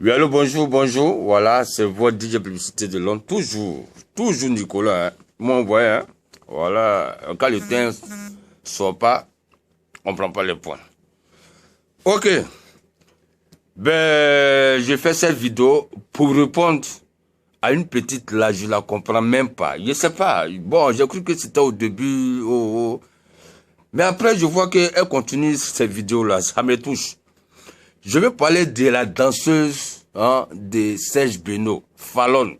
Oui, allô, bonjour, bonjour. Voilà, c'est votre DJ Publicité de Londres. Toujours Nicolas. Hein. Moi, on voit, hein. Voilà, quand le temps sort pas, on prend pas les points. Ok. Ben, j'ai fait cette vidéo pour répondre à une petite là, je la comprends même pas. Je sais pas. Bon, j'ai cru que c'était au début. Mais après, je vois qu'elle continue cette vidéo-là. Ça me touche. Je vais parler de la danseuse de Serge Beno, Fallon.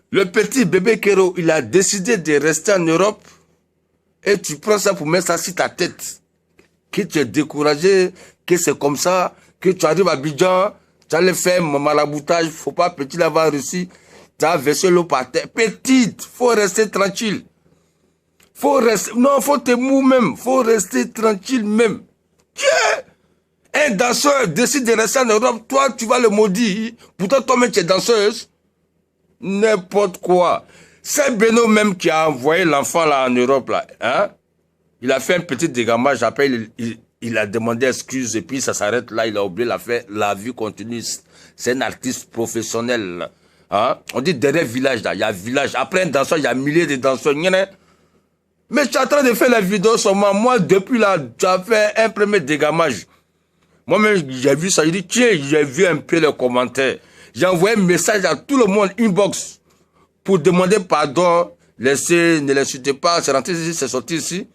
Le petit bébé Kero, il a décidé de rester en Europe et tu prends ça pour mettre ça sur ta tête. Que tu es découragé, que c'est comme ça, que tu arrives à Abidjan, tu allais faire maraboutage, faut pas petit l'avoir réussi, tu as versé l'eau par terre. Petite, faut rester tranquille. Faut te mouiller même, faut rester tranquille même. Tiens! Un danseur décide de rester en Europe, toi tu vas le maudire. Pourtant toi-même tu es danseuse. N'importe quoi. C'est Beno même qui a envoyé l'enfant là en Europe là. Hein? Il a fait un petit dégamage, après il a demandé excuse et puis ça s'arrête là, il a oublié l'affaire. La vie continue. C'est un artiste professionnel. Hein? On dit derrière village là, il y a village. Après un danseur, il y a milliers de danseurs. Mais tu es en train de faire la vidéo sur moi. Moi depuis là, tu as fait un premier dégamage. Moi-même, j'ai vu ça, j'ai dit, tiens, j'ai vu un peu les commentaires. J'ai envoyé un message à tout le monde, inbox, pour demander pardon. Ne l'insultez pas, c'est rentré ici, c'est sorti ici.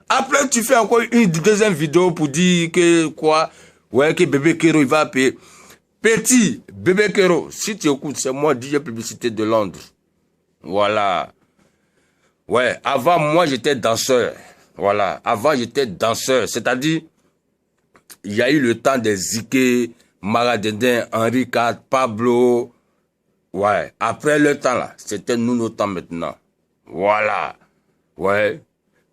Après, tu fais encore une deuxième vidéo pour dire que quoi, ouais, que bébé Kero, il va payer. Petit, bébé Kero, si tu écoutes, c'est moi, DJ Publicité de Londres. Voilà. Ouais, avant, moi, j'étais danseur. Voilà. Avant, j'étais danseur. C'est-à-dire, il y a eu le temps des Zike, Maradendin, Henri IV, Pablo. Ouais. Après le temps là, c'était nous nos temps maintenant. Voilà. Ouais.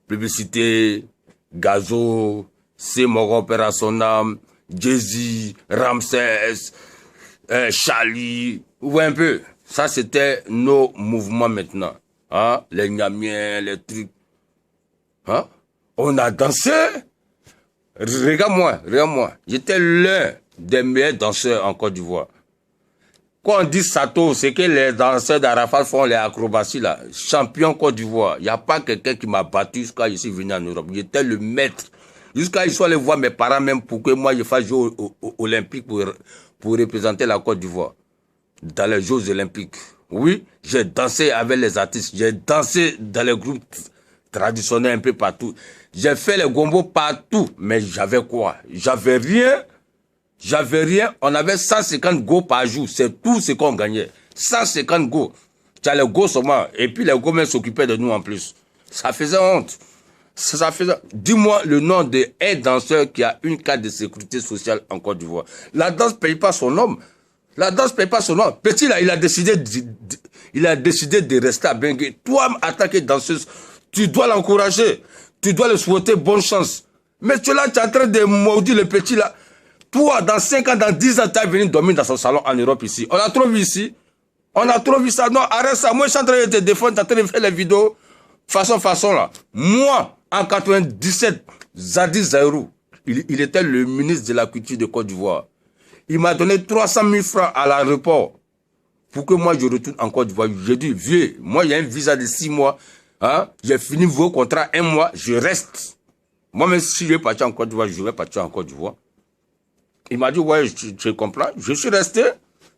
Publicité, Gazo, C'est Moro Personam, Jay-Z, Ramsès, Charlie. Ouais un peu. Ça c'était nos mouvements maintenant. Hein? Les Nyamiens, les trucs. Hein? On a dansé. Regarde-moi. J'étais l'un des meilleurs danseurs en Côte d'Ivoire. Quand on dit Sato, c'est que les danseurs d'Arafat font les acrobaties là. Champion Côte d'Ivoire. Il n'y a pas quelqu'un qui m'a battu jusqu'à je suis venu en Europe. J'étais le maître. Jusqu'à ils sont allés voir mes parents même pour que moi je fasse jouer aux Olympiques pour représenter la Côte d'Ivoire. Dans les Jeux Olympiques. Oui, j'ai dansé avec les artistes. J'ai dansé dans les groupes traditionnels un peu partout. J'ai fait les gombos partout. Mais j'avais quoi? J'avais rien. On avait 150 go par jour. C'est tout ce qu'on gagnait. 150 go. Tu as les go seulement. Et puis les go même s'occupaient de nous en plus. Ça faisait honte. Ça faisait... Dis-moi le nom d'un danseur qui a une carte de sécurité sociale en Côte d'Ivoire. La danse ne paye pas son nom. Petit là, il a décidé de rester à Bengue. Toi, en tant que danseuse, tu dois l'encourager. Tu dois lui souhaiter bonne chance. Mais tu es là, tu es en train de maudire le petit là. Toi, dans 5 ans, dans 10 ans, tu es venu dormir dans son salon en Europe ici. On a trop vu ici. On a trop vu ça. Non, arrête ça. Moi, je suis en train de te défendre, tu es en train de faire les vidéos. Façon là. Moi, en 97, Zadi Zairou, il était le ministre de la Culture de Côte d'Ivoire. Il m'a donné 300 000 francs à l'aéroport pour que moi je retourne en Côte d'Ivoire. J'ai dit, vieux, moi il y a un visa de 6 mois. Hein? J'ai fini vos contrats 1 mois, je reste. Moi même si je vais partir en Côte d'Ivoire, je vais partir en Côte d'Ivoire. Il m'a dit, ouais, je comprends. Je suis resté.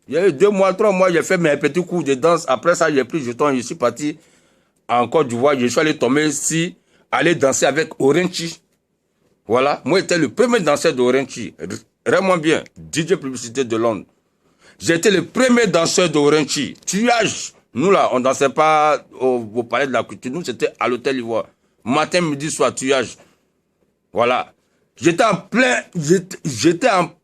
Il y a eu 2 mois, 3 mois, j'ai fait mes petits cours de danse. Après ça, j'ai pris jeton, je suis parti en Côte d'Ivoire. Je suis allé tomber ici, aller danser avec Orenchi. Voilà, moi j'étais le premier danseur d'Orenchi. Vraiment bien, DJ Publicité de Londres. J'étais le premier danseur d'Orenchi. Tuage. Nous là, on dansait pas au palais de la culture. Nous, c'était à l'hôtel Ivoire. Matin, midi, soir, tuage. Voilà. J'étais en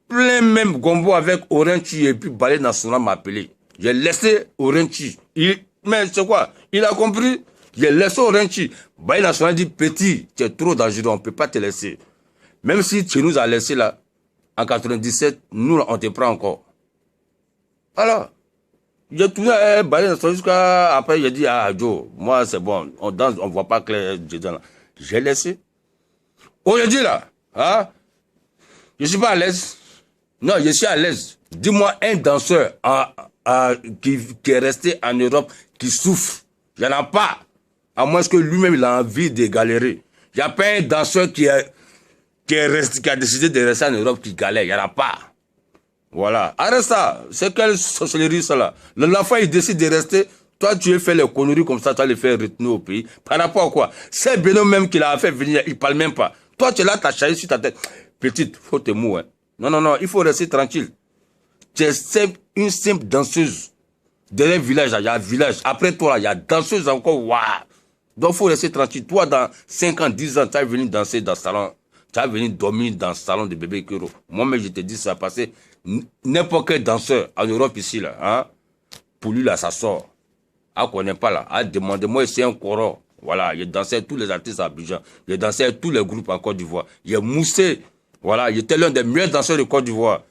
plein même gombo avec Orenchi et puis Ballet National m'a appelé. J'ai laissé Orenchi. Mais c'est quoi? Il a compris. J'ai laissé Orenchi. Ballet National dit, petit, tu es trop dangereux, on ne peut pas te laisser. Même si tu nous as laissé là, en 97, nous, on te prend encore. Alors, j'ai tourné à Ballet jusqu'à après, j'ai dit, ah, Joe, moi, c'est bon, on danse, on voit pas clair dedans là. J'ai laissé. Aujourd'hui là, hein, je suis pas à l'aise. Non, je suis à l'aise. Dis-moi un danseur qui est resté en Europe, qui souffre. Il n'y en a pas. À moins que lui-même, il a envie de galérer. Il n'y a pas un danseur qui a décidé de rester en Europe qui galère. Il n'y en a pas. Voilà. Arrête ça. C'est quelle sorcellerie, ça là? L'enfant, il décide de rester. Toi, tu as fait les conneries comme ça, tu vas les faire retenir au pays. Par rapport à quoi? C'est Beno même qui l'a fait venir, il ne parle même pas. Toi, tu es là, tu as chargé sur ta tête. Petite, faut te mouiller. Non, non, non, il faut rester tranquille. Tu es une simple danseuse. Derrière le village, il y a un village. Après toi, il y a danseuse encore. Waouh! Donc, il faut rester tranquille. Toi, dans 5 ans, 10 ans, tu vas venir danser dans le salon. Tu vas venir dormir dans le salon de bébé Kero. Moi-même, je te dis ça parce que n'importe quel danseur en Europe ici, là, hein, pour lui, là, ça sort. Ah, connaît pas, là. Ah, demandez-moi, c'est un coro. Voilà, il dansait tous les artistes à Abidjan. Il dansait tous les groupes en Côte d'Ivoire. Il moussé. Voilà, il était l'un des meilleurs danseurs de Côte d'Ivoire.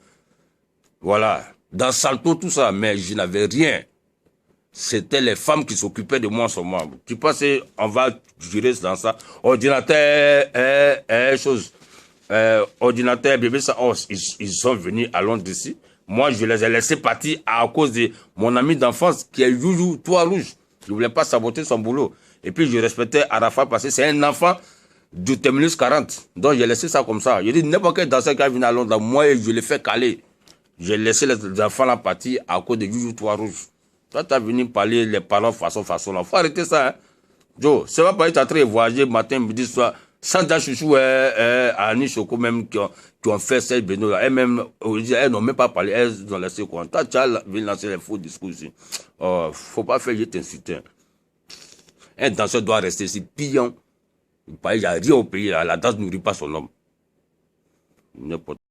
Voilà. Dans Salto, tout ça. Mais je n'avais rien. C'était les femmes qui s'occupaient de moi en ce moment. Tu penses, on va gérer dans ça. Ordinateur, chose. Ordinateur, bébé, ça. Oh, ils sont venus à Londres ici. Moi, je les ai laissés partir à cause de mon ami d'enfance qui est Youjou, Toit Rouge. Je ne voulais pas saboter son boulot. Et puis, je respectais Arafat parce que c'est un enfant du terminus 40. Donc, j'ai laissé ça comme ça. Je dis, n'importe quel danseur qui venu à Londres, moi, je l'ai fait caler. J'ai laissé les enfants là partir à cause de Youjou, Toit Rouge. Toi, tu as venu parler les parents façon là. Faut arrêter ça, hein. Joe, c'est pas parce que tu as très voyagé matin, midi, soir. Santa Chouchou et Annie Choco même qui ont fait cette béno là. Elles-mêmes, elles n'ont même pas parlé, elles ont laissé quoi. Toi, tu as venu lancer les faux discours ici. Faut pas faire, je t'insulte. Un danseur doit rester ici, pillant. Il n'y a rien au pays là. La danse nourrit pas son homme. N'importe